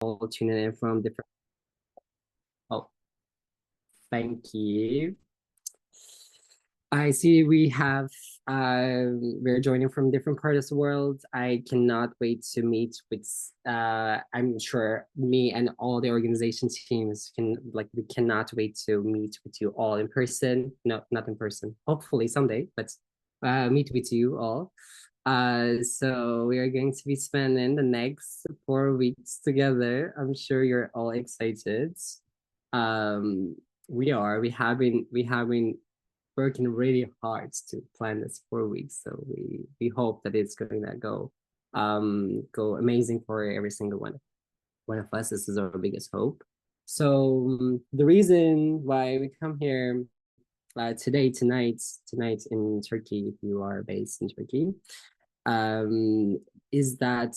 all tuning in from different. Oh, thank you. I see we're joining from different parts of the world. I cannot wait to meet with I'm sure me and all the organization teams we cannot wait to meet with you all in person. No, not in person. Hopefully someday, but meet with you all. So we are going to be spending the next 4 weeks together. I'm sure you're all excited. Um, we have been working really hard to plan this 4 weeks. So we hope that it's going to go amazing for every single one of us. This is our biggest hope. So the reason why we come here tonight in Turkey, if you are based in Turkey, um, is that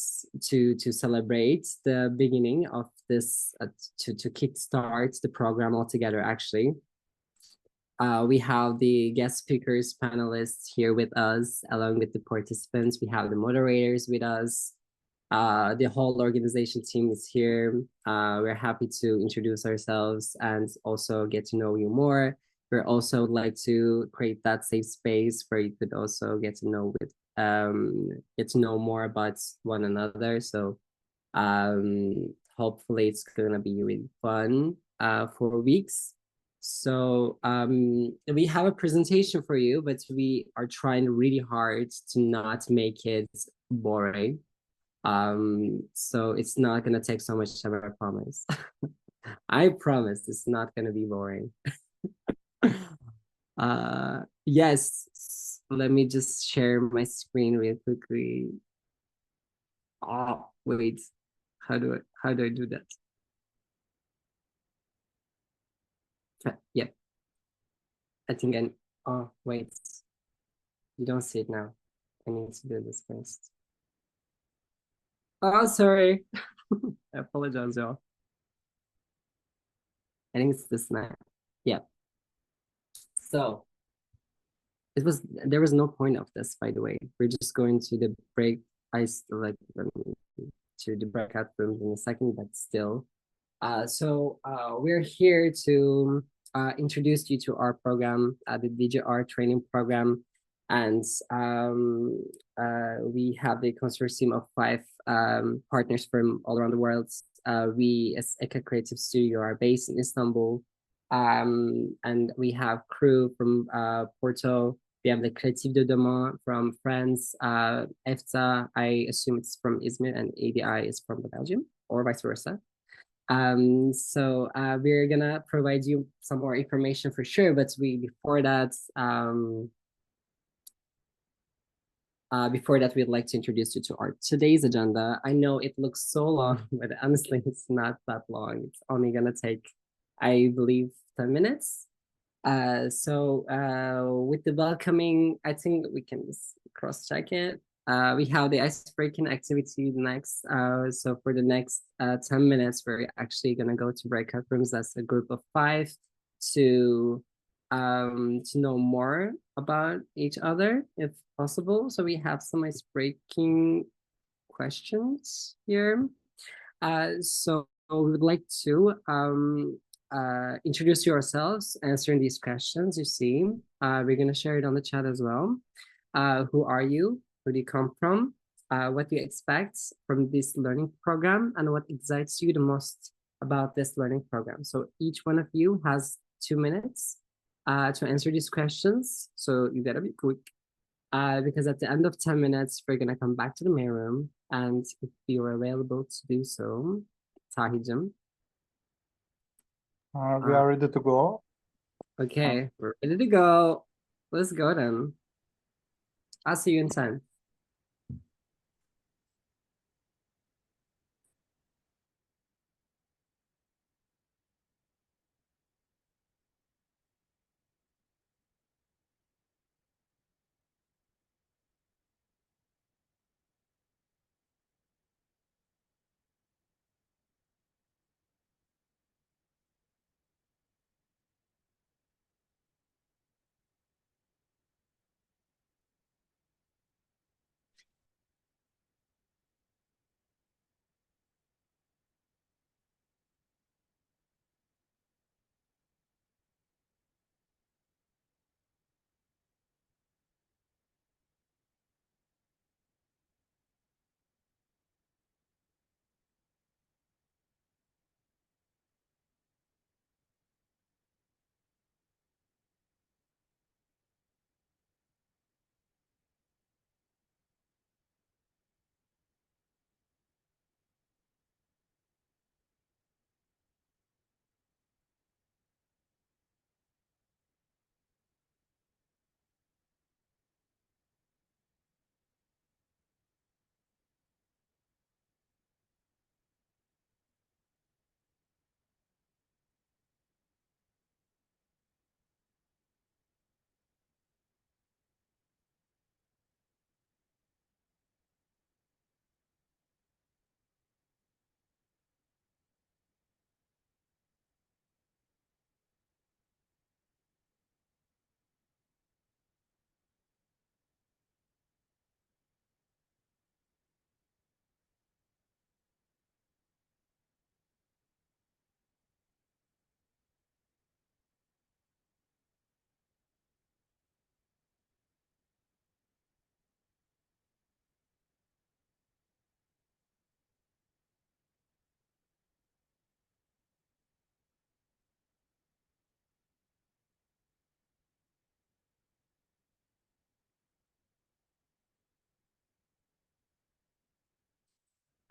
to celebrate the beginning of this to kickstart the program altogether. Actually, we have the guest speakers, panelists here with us, along with the participants. We have the moderators with us. The whole organization team is here. We're happy to introduce ourselves and also get to know you more. We're also like to create that safe space where you could also get to know more about one another. So hopefully it's gonna be really fun 4 weeks. So we have a presentation for you, but we are trying really hard to not make it boring. So it's not gonna take so much time, I promise. I promise it's not gonna be boring. Yes, let me just share my screen real quickly. Oh, wait, how do I do that? Yeah, I think oh, wait, you don't see it now. I need to do this first. Oh, sorry. I apologize, y'all. I think it's this now. Yeah. So there was no point of this, by the way. We're just going to the break. To the breakout rooms in a second, but still. We're here to introduce you to our program, the Digi-Art training program. And we have the consortium of 5 partners from all around the world. We, as Eka Creative Studio, are based in Istanbul. And we have crew from Porto. We have the Creative de Demain from France. EFTA, I assume it's from Izmir, and ADI is from Belgium, or vice versa. We're gonna provide you some more information for sure, but before that, we'd like to introduce you to our today's agenda. I know it looks so long, but honestly, it's not that long. It's only gonna take, I believe, 10 minutes. With the welcoming, I think we can just cross-check it. We have the icebreaking activity next. So for the next 10 minutes, we're actually gonna go to breakout rooms as a group of 5 to know more about each other, if possible. So we have some icebreaking questions here. So we would like to introduce yourselves, answering these questions you see. We're going to share it on the chat as well. Who are you? Where do you come from? What do you expect from this learning program? And what excites you the most about this learning program? So each one of you has 2 minutes to answer these questions. So you gotta be quick. Because at the end of 10 minutes, we're gonna come back to the main room. And if you're available to do so, Tahijim. We are ready to go. Okay, we're ready to go. Let's go then. I'll see you in 10.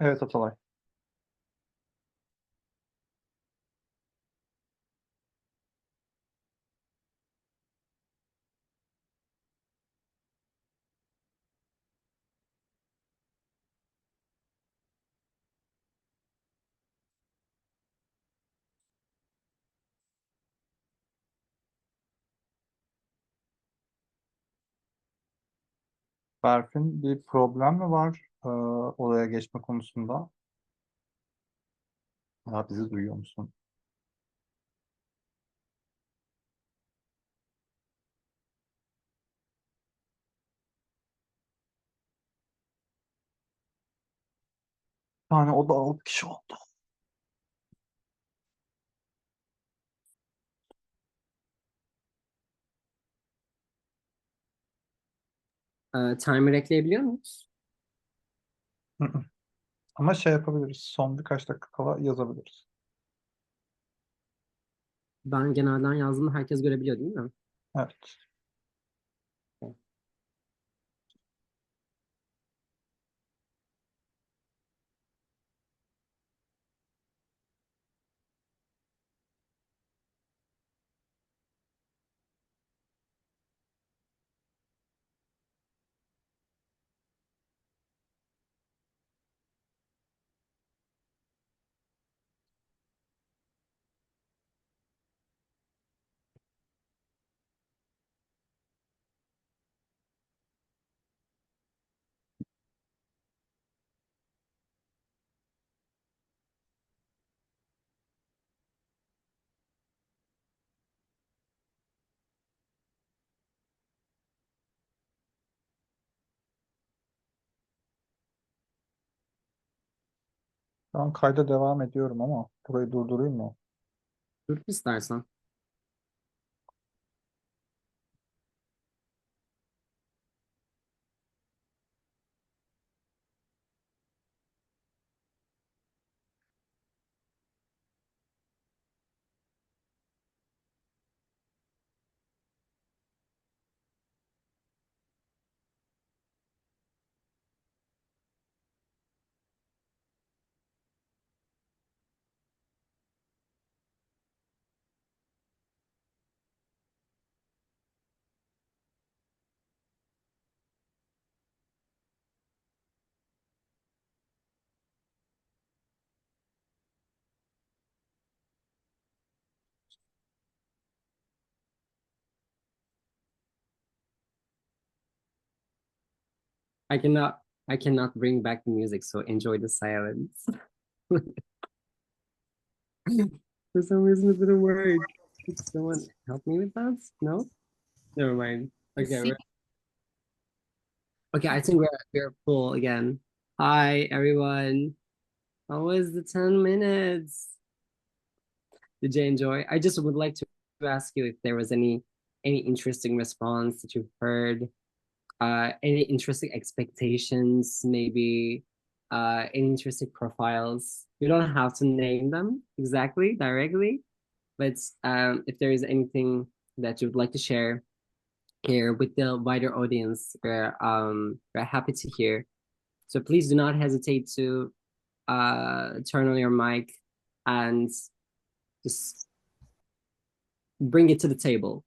Evet Atalay. Berfin bir problem mi var oraya geçme konusunda? Ya bizi duyuyor musun? Yani o da 6 kişi oldu. Timer ekleyebiliyor muyuz? Hı hı. Ama şey yapabiliriz. Son birkaç dakika kala yazabiliriz. Ben genelden yazdığımı herkes görebiliyor değil mi? Evet. Ben kayda devam ediyorum ama burayı durdurayım mı? Dur istersen. I cannot I cannot bring back the music, so enjoy the silence. For some reason it didn't work. Could someone help me with that? No? Never mind. Okay, See, okay, I think we're full again. Hi everyone. How was the 10 minutes? Did you enjoy? I just would like to ask you if there was any interesting response that you've heard, any interesting expectations, maybe any interesting profiles. You don't have to name them exactly directly, but if there is anything that you would like to share here with the wider audience, we're happy to hear. So please do not hesitate to turn on your mic and just bring it to the table.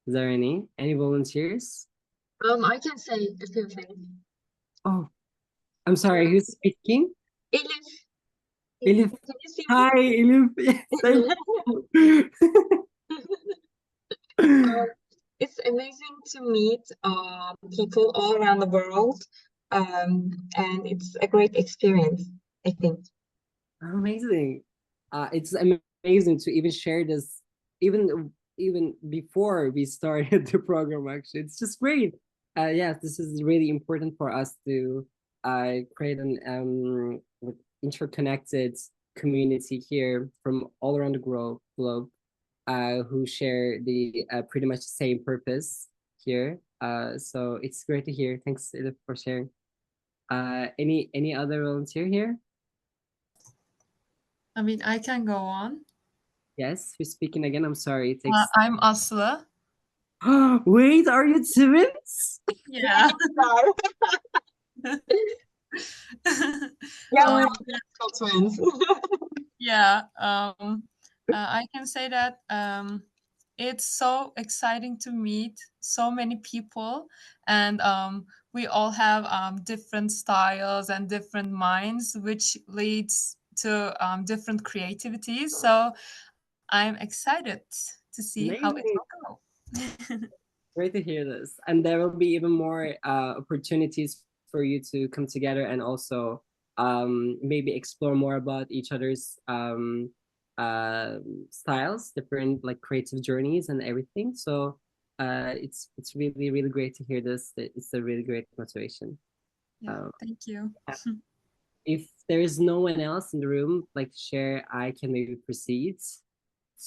Is there any volunteers? I can say a few things. Oh, I'm sorry, who's speaking? Elif, Elif. can you see Hi, Elif. Yes, thank me? you. It's amazing to meet people all around the world, and it's a great experience, I think. Amazing. It's amazing to even share this, even before we started the program. Actually, it's just great. Yes, this is really important for us to create an like interconnected community here from all around the globe, who share the pretty much the same purpose here. So it's great to hear. Thanks, Edith, for sharing. Any other volunteer here? I mean, I can go on. Yes, who's speaking again? I'm sorry. It takes. I'm Aslı. Wait, are you twins? Yeah. Yeah, Um, we're identical twins. yeah, I can say that it's so exciting to meet so many people, and we all have different styles and different minds, which leads to different creativities. So I'm excited to see how it Amazing. will go. Great to hear this. And there will be even more opportunities for you to come together and also maybe explore more about each other's styles, different like creative journeys and everything. So it's really, really great to hear this. It's a really great motivation. Yeah, thank you. If there is no one else in the room, like share, I can maybe proceed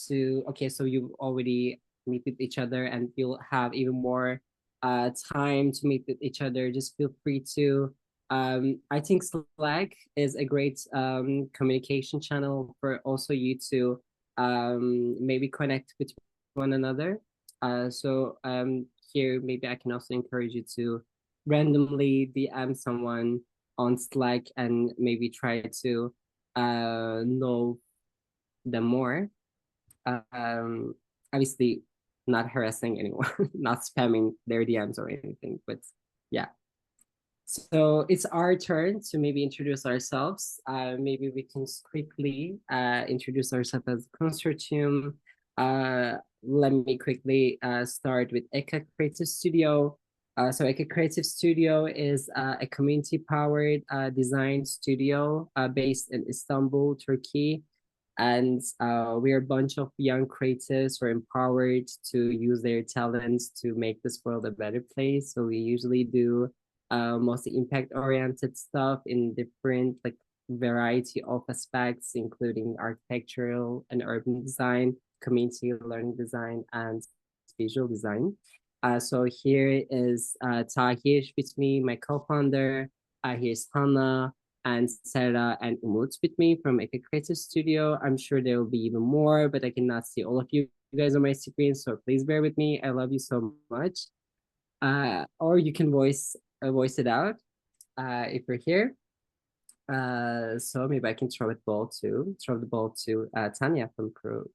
to, okay, so you already meet with each other and you'll have even more time to meet with each other. Just feel free to, I think Slack is a great communication channel for also you to maybe connect with one another. Here, maybe I can also encourage you to randomly DM someone on Slack and maybe try to know them more. Obviously not harassing anyone, not spamming their DMs or anything, but yeah. So it's our turn to maybe introduce ourselves. Maybe we can quickly introduce ourselves as a consortium. Let me quickly start with EACEA Creative Studio. So EACEA Creative Studio is a community-powered design studio based in Istanbul, Turkey. And we're a bunch of young creatives who are empowered to use their talents to make this world a better place. So we usually do mostly impact-oriented stuff in different like variety of aspects, including architectural and urban design, community learning design, and visual design. So here is Tahir with me, my co-founder. Here's Hannah and Sarah and Umut with me from EACEA Creative Studio. I'm sure there will be even more, but I cannot see all of you guys on my screen, so please bear with me. I love you so much. Or you can voice it out if you're here. So maybe I can throw the ball to Tanya from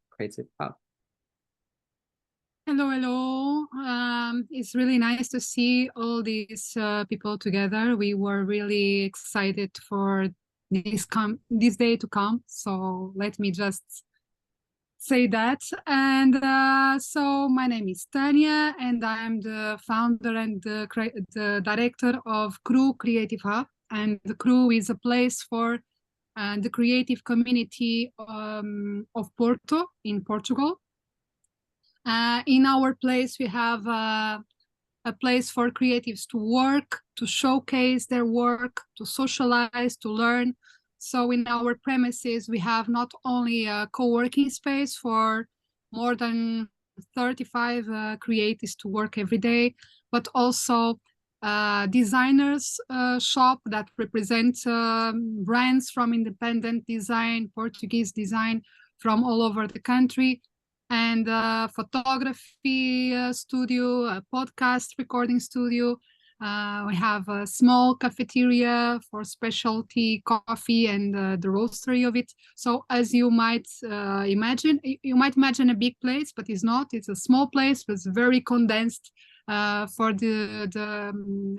Creative Hub. Hello, hello. It's really nice to see all these people together. We were really excited for this day to come. So let me just say that. And so my name is Tanya, and I'm the founder and the director of Crew Creative Hub. And the Crew is a place for the creative community of Porto in Portugal. In our place, we have a place for creatives to work, to showcase their work, to socialize, to learn. So in our premises, we have not only a co-working space for more than 35 creatives to work every day, but also designers shop that represent brands from independent design, Portuguese design from all over the country, and photography studio, a podcast recording studio. We have a small cafeteria for specialty coffee and the roastery of it. So as you might imagine, you might imagine a big place, but it's not. It's a small place, but it's very condensed. For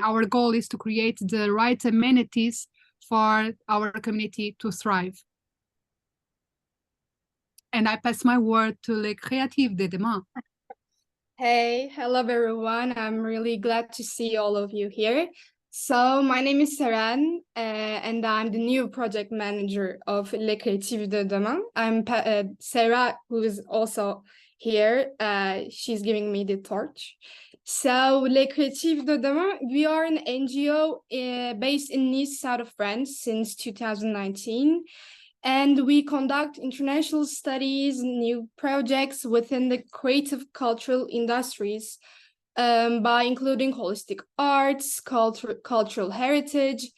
our goal is to create the right amenities for our community to thrive. And I pass my word to Les Créatives de Demain. Hey, hello everyone. I'm really glad to see all of you here. So my name is Saran, and I'm the new project manager of Les Créatives de Demain. I'm Sarah, who is also here. She's giving me the torch. So Les Créatives de Demain, we are an NGO based in Nice, south of France, since 2019. And we conduct international studies, new projects within the creative cultural industries by including holistic arts, cultural heritage,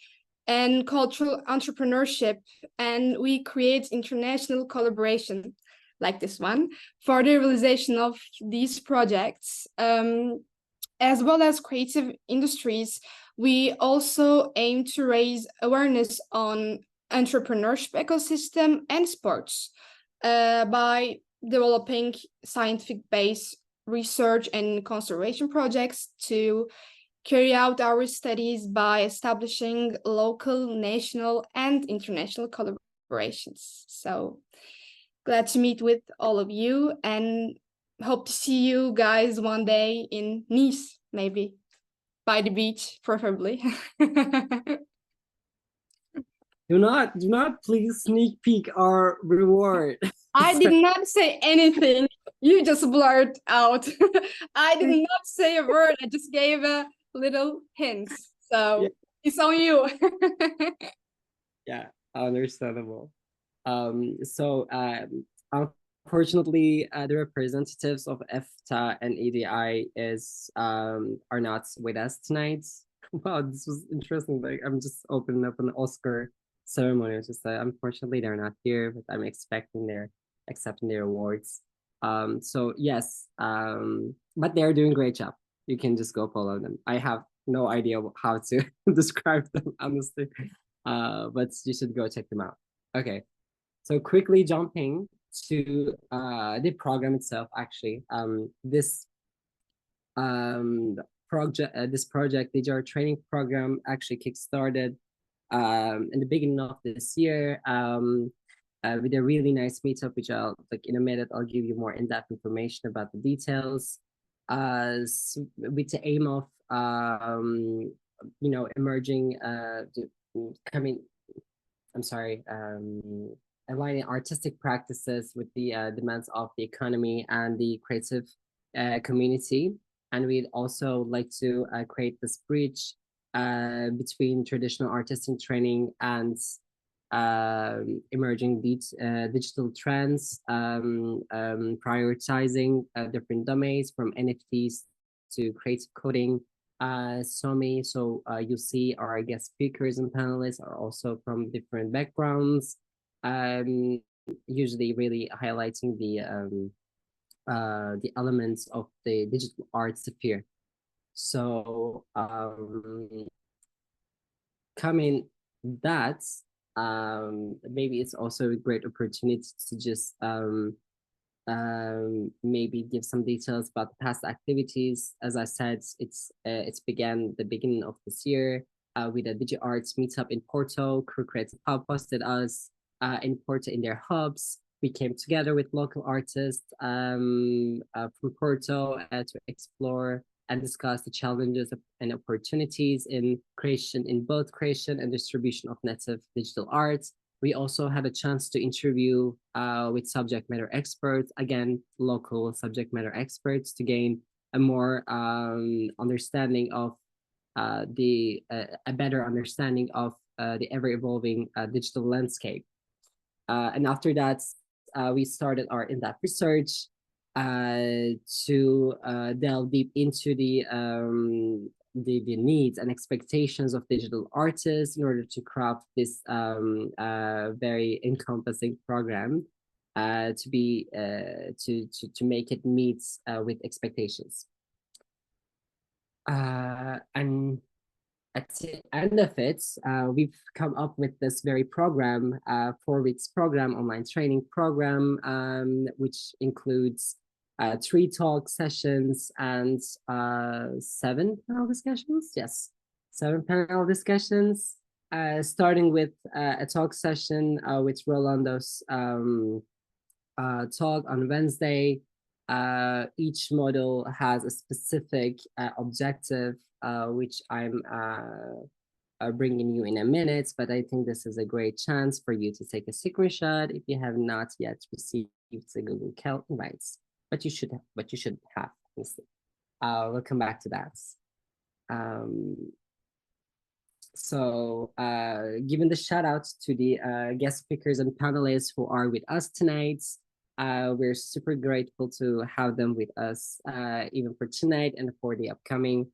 and cultural entrepreneurship. And we create international collaboration like this one for the realization of these projects. As well as creative industries, We also aim to raise awareness on entrepreneurship ecosystem and sports by developing scientific-based research and conservation projects to carry out our studies by establishing local, national, and international collaborations. So glad to meet with all of you and hope to see you guys one day in Nice, maybe by the beach, preferably. Do not please sneak peek our reward. I did not say anything. You just blurred out. I did not say a word. I just gave a little hint. So Yeah. it's on you. Yeah, understandable. So unfortunately, the representatives of EFTA and EDI are not with us tonight. Wow, this was interesting. Like, I'm just opening up an Oscar ceremony. It's just unfortunately they're not here, but I'm expecting they're accepting their awards. So yes, but they're doing a great job. You can just go follow them. I have no idea how to describe them, honestly. But you should go check them out. Okay, so quickly jumping to the program itself. Actually, this project, the Digi-Art training program, actually kickstarted in the beginning of this year with a really nice meetup, which I'll like in a minute. I'll give you more in-depth information about the details. With the aim of emerging coming. I'm sorry. Aligning artistic practices with the demands of the economy and the creative community. And we'd also like to create this bridge between traditional artistic training and emerging digital trends, prioritizing different domains from NFTs to creative coding. So you see our guest speakers and panelists are also from different backgrounds, usually really highlighting the elements of the digital art sphere. So coming that, maybe it's also a great opportunity to just maybe give some details about the past activities. As I said, it's began the beginning of this year with a Digi-Art meetup in Porto. Crew Creative Hub hosted us in Porto in their hubs. We came together with local artists from Porto to explore and discuss the challenges and opportunities in both creation and distribution of native digital art. We also had a chance to interview with subject matter experts, again, local subject matter experts, to gain a more understanding of a better understanding of the ever-evolving digital landscape. And after that, we started our in-depth research to delve deep into the needs and expectations of digital artists in order to craft this very encompassing program to make it meet with expectations. And at the end of it, we've come up with this very program, 4 weeks program, online training program, which includes 3 talk sessions and 7 panel discussions. Yes, 7 panel discussions, starting with a talk session with Rolando's talk on Wednesday. Each model has a specific objective, which I'm bringing you in a minute, but I think this is a great chance for you to take a screenshot if you have not yet received the Google Calendar invites. But you should have. We'll come back to that. So giving the shout out to the guest speakers and panelists who are with us tonight. We're super grateful to have them with us even for tonight and for the upcoming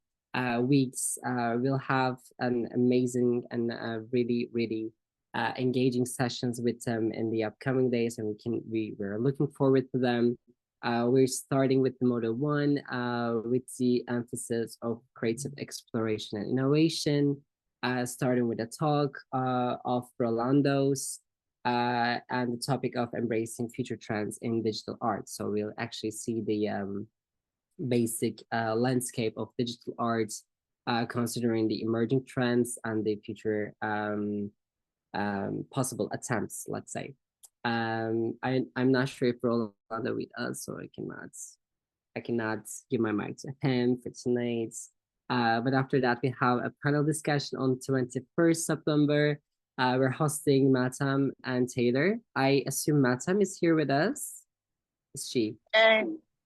weeks. We'll have an amazing and really engaging sessions with them in the upcoming days, and we're looking forward to them. We're starting with the Model 1 with the emphasis of creative exploration and innovation, starting with a talk of Rolando's and the topic of embracing future trends in digital art. So we'll actually see the basic landscape of digital arts, considering the emerging trends and the future possible attempts, let's say. I'm not sure if Rolando with us, so I cannot give my mic to him for tonight. But after that, we have a panel discussion on 21st September. We're hosting Matam and Taylor. I assume Matam is here with us. Is she?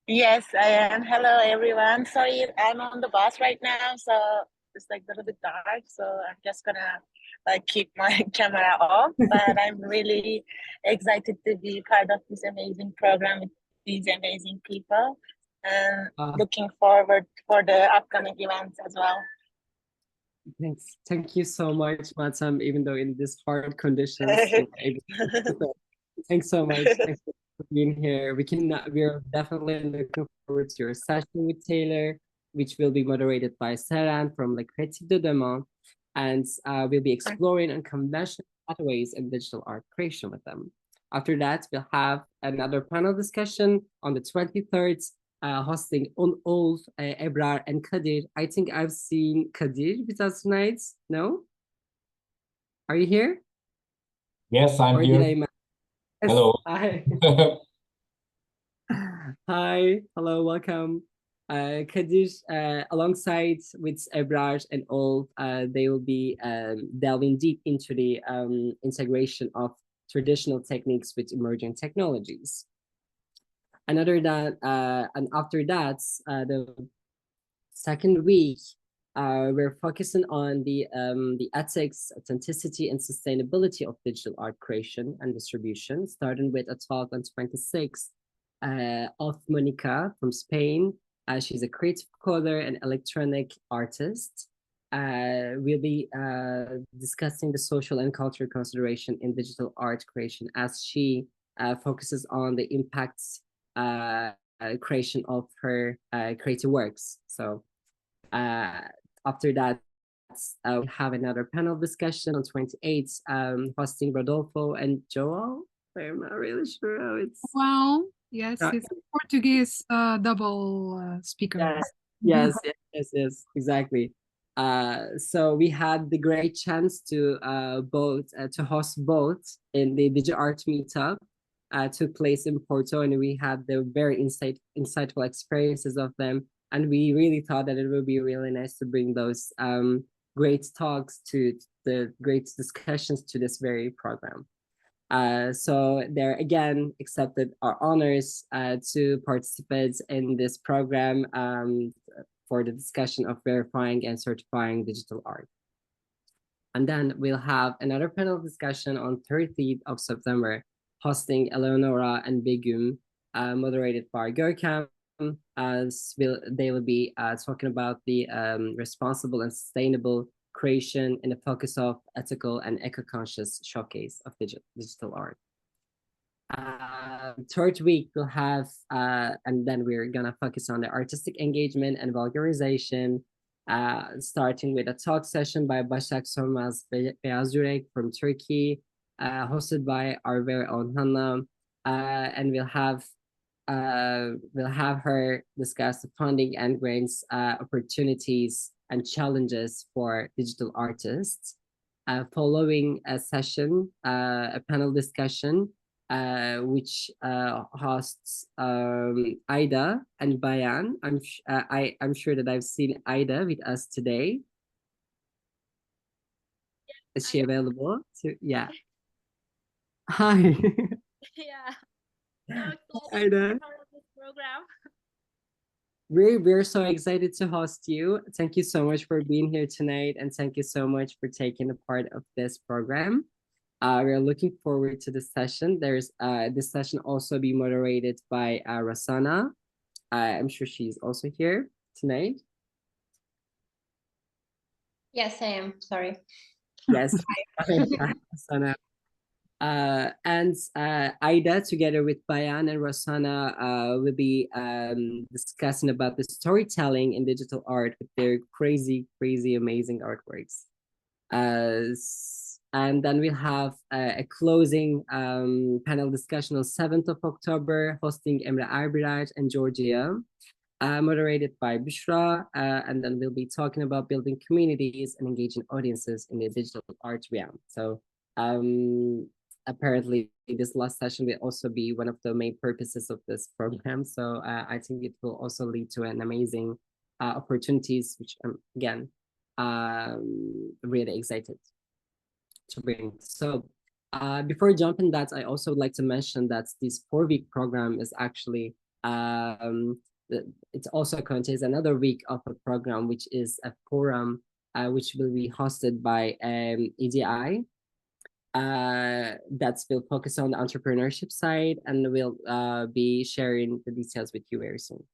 Yes, I am. Hello, everyone. Sorry, I'm on the bus right now, so it's like a little bit dark. So I'm just gonna like keep my camera off. But I'm really excited to be part of this amazing program with these amazing people, and looking forward for the upcoming events as well. Thanks. Thank you so much, Matam, even though in these hard conditions. Thanks so much. Thanks for being here. We're definitely looking forward to your session with Taylor, which will be moderated by Saran from Le Creative de Demain. And we'll be exploring unconventional pathways in digital art creation with them. After that, we'll have another panel discussion on the 23rd, hosting Ulf, Ebrar, and Kadir. I think I've seen Kadir with us tonight. No? Are you here? Yes, I'm here. Yes. Hello. Hi. Hi. Hello. Welcome. Kadir, alongside with Ebrar and Ulf, they will be delving deep into the integration of traditional techniques with emerging technologies. And after that, the second week, we're focusing on the ethics, authenticity, and sustainability of digital art creation and distribution, starting with a talk on 26th of Monica from Spain. She's a creative coder and electronic artist. We'll be discussing the social and cultural consideration in digital art creation as she focuses on the impacts creation of her creative works. So after that, we have another panel discussion on 28th, hosting Rodolfo and Joel. I'm not really sure how it's. Well, yes, it's Portuguese double speaker. Yes, exactly. So we had the great chance to host both in the Digi-Art MeetUp. Took place in Porto, and we had the very insightful experiences of them. And we really thought that it would be really nice to bring those great talks to the great discussions to this very program. So they're again accepted our honors to participate in this program for the discussion of verifying and certifying digital art. And then we'll have another panel discussion on 30th of September, hosting Eleonora and Begum, moderated by Görkem. They will be talking about the responsible and sustainable creation in the focus of ethical and eco-conscious showcase of digital art. Third week we'll have, and then we're gonna focus on the artistic engagement and vulgarization, starting with a talk session by Başak Sönmez Beyazürek from Turkey, hosted by our very own Hannah, and we'll have her discuss the funding and grants opportunities and challenges for digital artists. Following a session, a panel discussion, which hosts Aida and Bayan. I'm sure that I've seen Aida with us today. Is she available? Yeah. Hi. Yeah. Aida. Program. We're so excited to host you. Thank you so much for being here tonight, and thank you so much for taking a part of this program. We're looking forward to this session. There's this session also be moderated by Rasana. I'm sure she's also here tonight. Yes, I am. Sorry. Yes. Rasana. And Aida, together with Bayan and Rosanna, will be discussing about the storytelling in digital art with their crazy, amazing artworks. And then we'll have a closing panel discussion on 7th of October, hosting Emre Arbiraj and Georgia, moderated by Bushra. And then we'll be talking about building communities and engaging audiences in the digital art realm. So apparently this last session will also be one of the main purposes of this program. So I think it will also lead to an amazing opportunities, which again, really excited to bring. So before jumping that, I also would like to mention that this 4-week program is actually, it also contains another week of a program, which is a forum, which will be hosted by EDI, that will focus on the entrepreneurship side, and we'll be sharing the details with you very soon.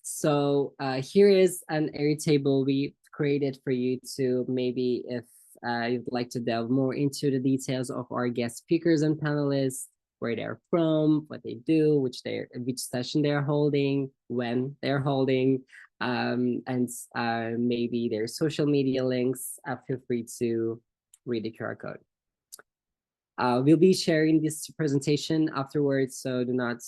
So here is an Airtable we created for you to maybe, if you'd like to delve more into the details of our guest speakers and panelists, where they're from, what they do, which session they're holding, when they're holding, and maybe their social media links. Feel free to read the QR code. We'll be sharing this presentation afterwards, so do not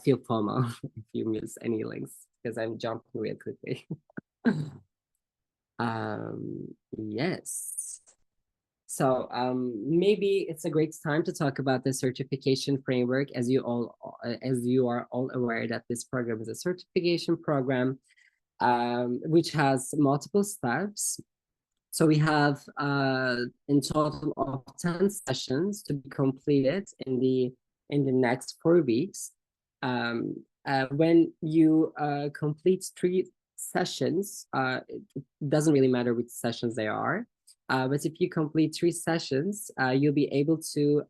feel FOMO if you miss any links, because I'm jumping real quickly. Yes. So maybe it's a great time to talk about the certification framework, as you are all aware that this program is a certification program, which has multiple steps. So we have in total of 10 sessions to be completed in the next 4 weeks. When you complete 3 sessions, it doesn't really matter which sessions they are. But if you complete 3 sessions, you'll be able to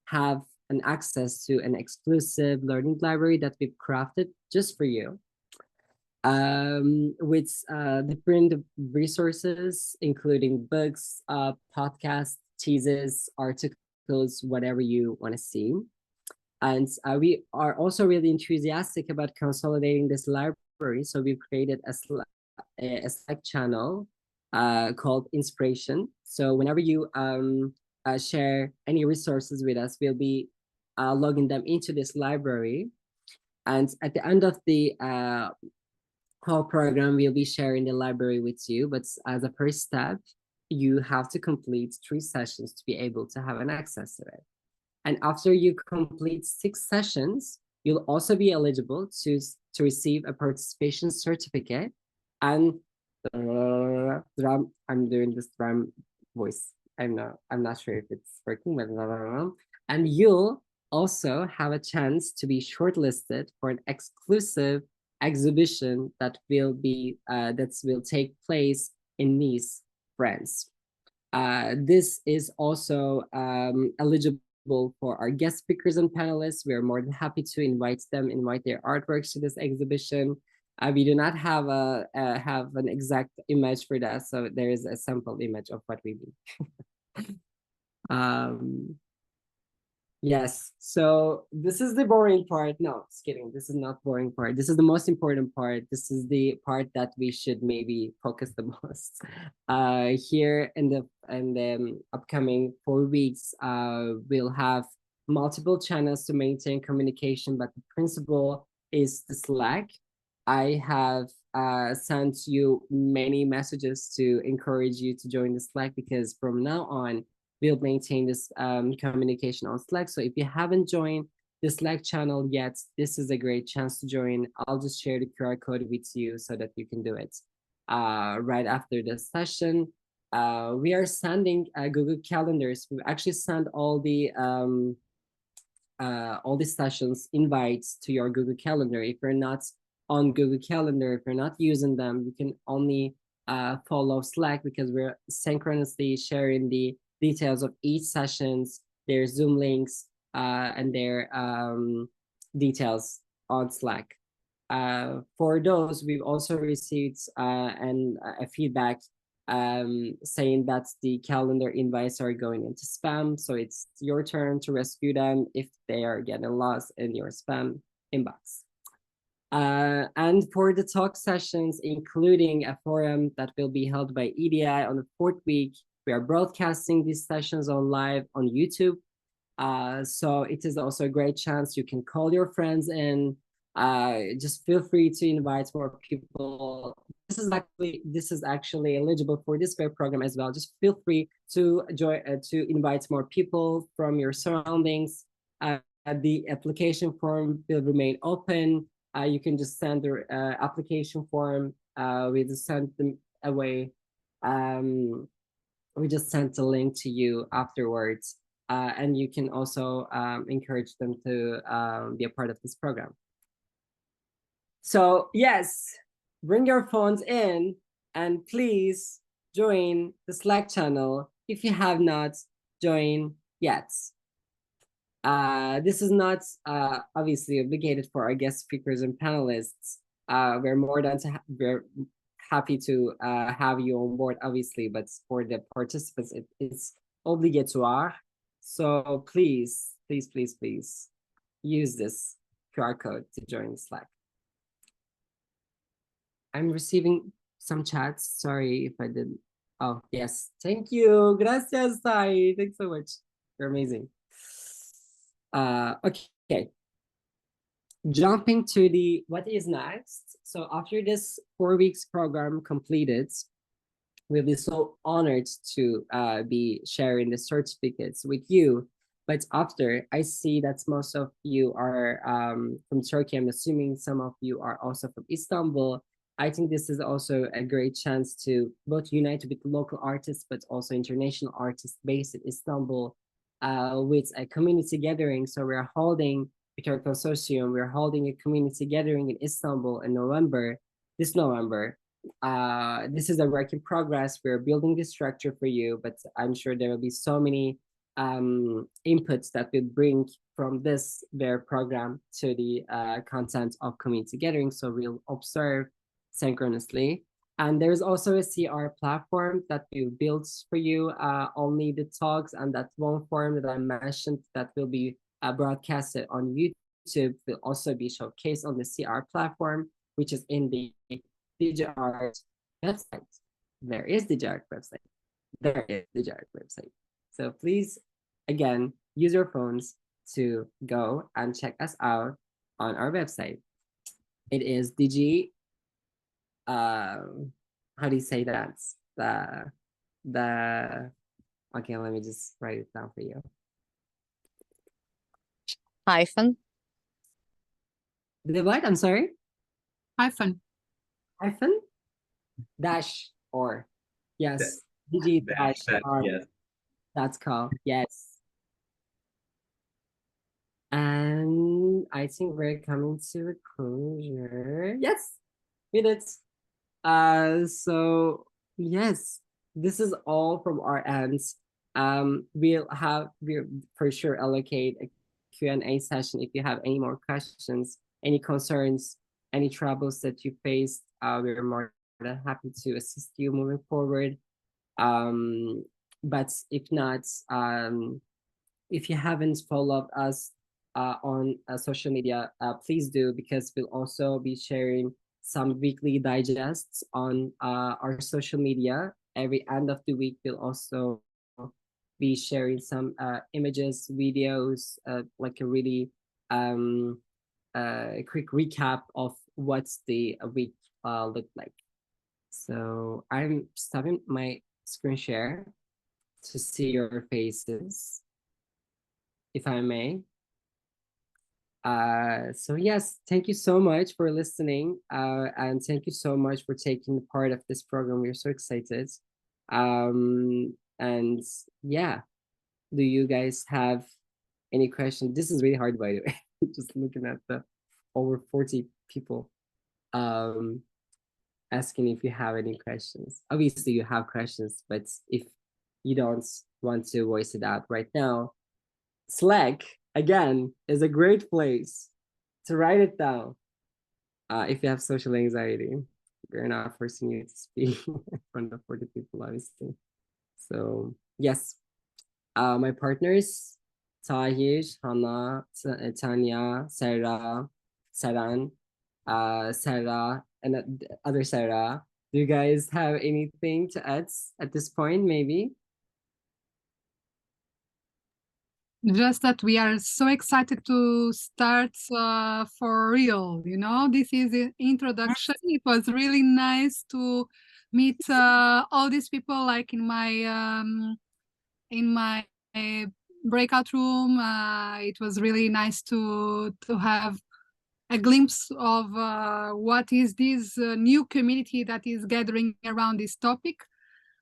have an access to an exclusive learning library that we've crafted just for you, with different resources, including books, podcasts, theses, articles, whatever you want to see. And we are also really enthusiastic about consolidating this library. So we've created a Slack channel called Inspiration. So whenever you share any resources with us, we'll be logging them into this library. And at the end of the whole program, we'll be sharing the library with you. But as a first step, you have to complete 3 sessions to be able to have an access to it. And after you complete 6 sessions, you'll also be eligible to receive a participation certificate. And I'm doing this drum voice. I'm not sure if it's working, but and you'll also have a chance to be shortlisted for an exclusive exhibition that will take place in Nice, France. This is also eligible for our guest speakers and panelists. We are more than happy to invite their artworks to this exhibition. We do not have an exact image for that, so there is a sample image of what we do. Yes, so this is the boring part. No, just kidding. This is not boring part. This is the most important part. This is the part that we should maybe focus the most. Here in the upcoming 4 weeks, we'll have multiple channels to maintain communication, but the principle is the Slack. I have sent you many messages to encourage you to join the Slack, because from now on, we'll maintain this communication on Slack. So if you haven't joined the Slack channel yet, this is a great chance to join. I'll just share the QR code with you so that you can do it right after the session. We are sending Google Calendars. We've actually sent all the sessions invites to your Google Calendar. If you're not on Google Calendar, if you're not using them, you can only follow Slack, because we're synchronously sharing the details of each sessions, their Zoom links, and their details on Slack. For those, we've also received a feedback saying that the calendar invites are going into spam. So it's your turn to rescue them if they are getting lost in your spam inbox. And for the talk sessions, including a forum that will be held by EDI on the 4th week, we are broadcasting these sessions on live on YouTube. So it is also a great chance you can call your friends in. Just feel free to invite more people. This is actually eligible for this web program as well. Just feel free to join to invite more people from your surroundings. The application form will remain open. You can just send the application form. We just sent them away. We just sent a link to you afterwards. And you can also encourage them to be a part of this program. So yes, bring your phones in and please join the Slack channel if you have not joined yet. This is not obviously obligated for our guest speakers and panelists. We're happy to have you on board, obviously, but for the participants, it's obligatoire. So please, please, please, please use this QR code to join Slack. I'm receiving some chats. Sorry if I didn't. Oh, yes. Thank you. Gracias, Sai. Thanks so much. You're amazing. Okay. Jumping to the what is next. So after this 4 weeks program completed, we'll be so honored to be sharing the certificates with you. But after, I see that most of you are from Turkey. I'm assuming some of you are also from Istanbul. I think this is also a great chance to both unite with local artists, but also international artists based in Istanbul with a community gathering. So we're holding, with our consortium, we're holding a community gathering in Istanbul in this November. This is a work in progress. We're building this structure for you, but I'm sure there will be so many inputs that will bring from their program to the content of community gathering. So we'll observe synchronously. And there's also a CR platform that we built for you, only the talks and that one form that I mentioned that will be broadcasted on YouTube will also be showcased on the CR platform, which is in the Digi-Art website. There is the Digi-Art website. There is the Digi-Art website. So please, again, use your phones to go and check us out on our website. It is how do you say that? Okay, let me just write it down for you. Hyphen. The what? I'm sorry? Hyphen. Hyphen? Dash or. Yes. Digi-Art. Yes. That's called. Yes. And I think we're coming to a closure. Yes, we did. So yes, this is all from our ends. We'll for sure allocate a Q&A session if you have any more questions, any concerns, any troubles that you faced. We're more than happy to assist you moving forward. But if not, if you haven't followed us on social media, please do, because we'll also be sharing some weekly digests on our social media. Every end of the week, we'll also be sharing some images, videos, like a really quick recap of what's the week looked like. So I'm stopping my screen share to see your faces, if I may. So yes, thank you so much for listening, and thank you so much for taking part of this program. We're so excited. And yeah, do you guys have any questions? This is really hard, by the way. Just looking at the over 40 people asking if you have any questions. Obviously you have questions, but if you don't want to voice it out right now, Slack, again, is a great place to write it down if you have social anxiety. we're not forcing you to speak in front of 40 people, obviously. So yes, my partners, Tahir, Hannah, Tanya, Sarah, Saran, Sarah, and other Sarah. Do you guys have anything to add at this point, maybe? Just that we are so excited to start for real, you know, this is the introduction. It was really nice to meet all these people, like in my breakout room. It was really nice to have a glimpse of what is this new community that is gathering around this topic.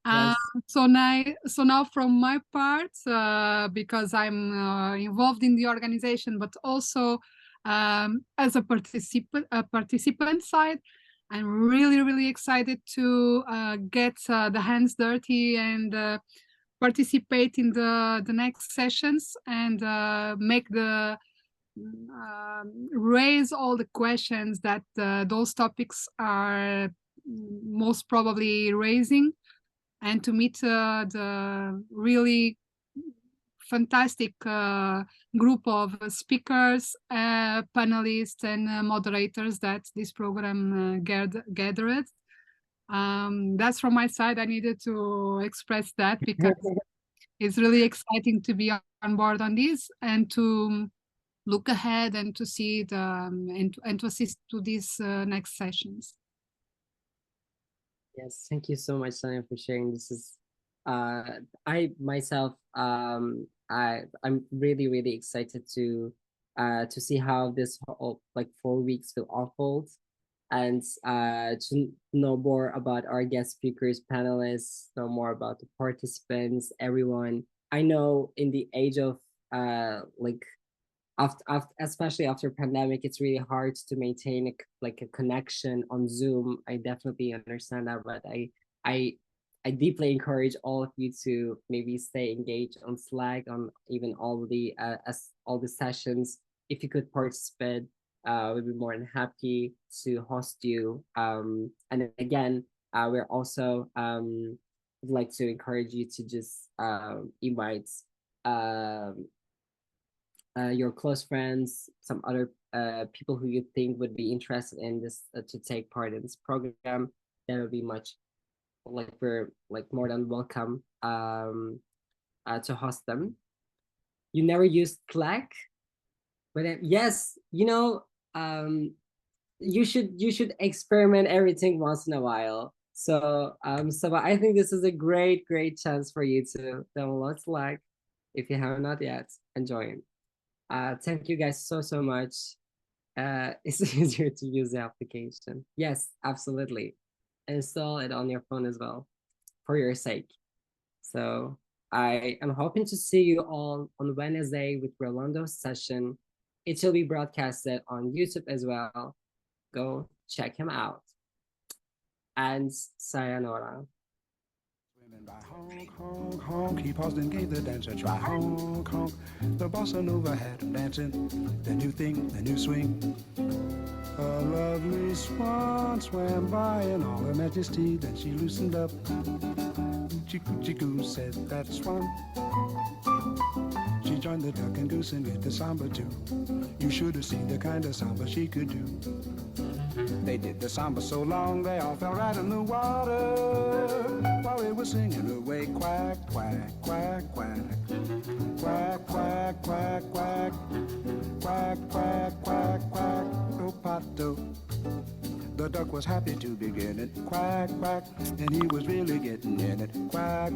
Yes. So now from my part, because I'm involved in the organization, but also as a participant side, I'm really excited to get the hands dirty and participate in the next sessions and make the raise all the questions that those topics are most probably raising, and to meet the really fantastic group of speakers, panelists, and moderators that this program gathered. That's from my side. I needed to express that because it's really exciting to be on board on this and to look ahead and to see the and to assist to these next sessions. Yes, thank you so much, Sonia, for sharing. This is I myself I'm really excited to see how this whole like 4 weeks will unfold, and to know more about our guest speakers, panelists, know more about the participants, everyone. I know in the age of like after especially after pandemic, it's really hard to maintain a connection on Zoom. I definitely understand that, but I deeply encourage all of you to maybe stay engaged on Slack, on even all the sessions. If you could participate, we'd be more than happy to host you. And again, we're also would like to encourage you to just invite your close friends, some other people who you think would be interested in this to take part in this program. That would be much we're more than welcome to host them. You never used Slack, but yes, you know, you should experiment everything once in a while. So so I think this is a great chance for you to download Slack if you have not yet and join. Thank you guys so much. It's easier to use the application. Yes, absolutely. Install it on your phone as well, for your sake. So I am hoping to see you all on Wednesday with Rolando's session. It will be broadcasted on YouTube as well. Go check him out. And sayonara. By honk, honk, honk, he paused and gave the dancer try. Honk, honk, the bossa nova had him dancing. The new thing, the new swing. A lovely swan swam by in all her majesty. Then she loosened up. Oochie-coochie-coo, said that swan. She joined the duck and goose and did the samba too. You should have seen the kind of samba she could do. They did the samba so long they all fell right in the water while they were singing away. Quack, quack, quack, quack. Quack, quack, quack, quack. Quack, quack, quack, quack. Oh, pato. The duck was happy to begin it. Quack, quack. And he was really getting in it. Quack,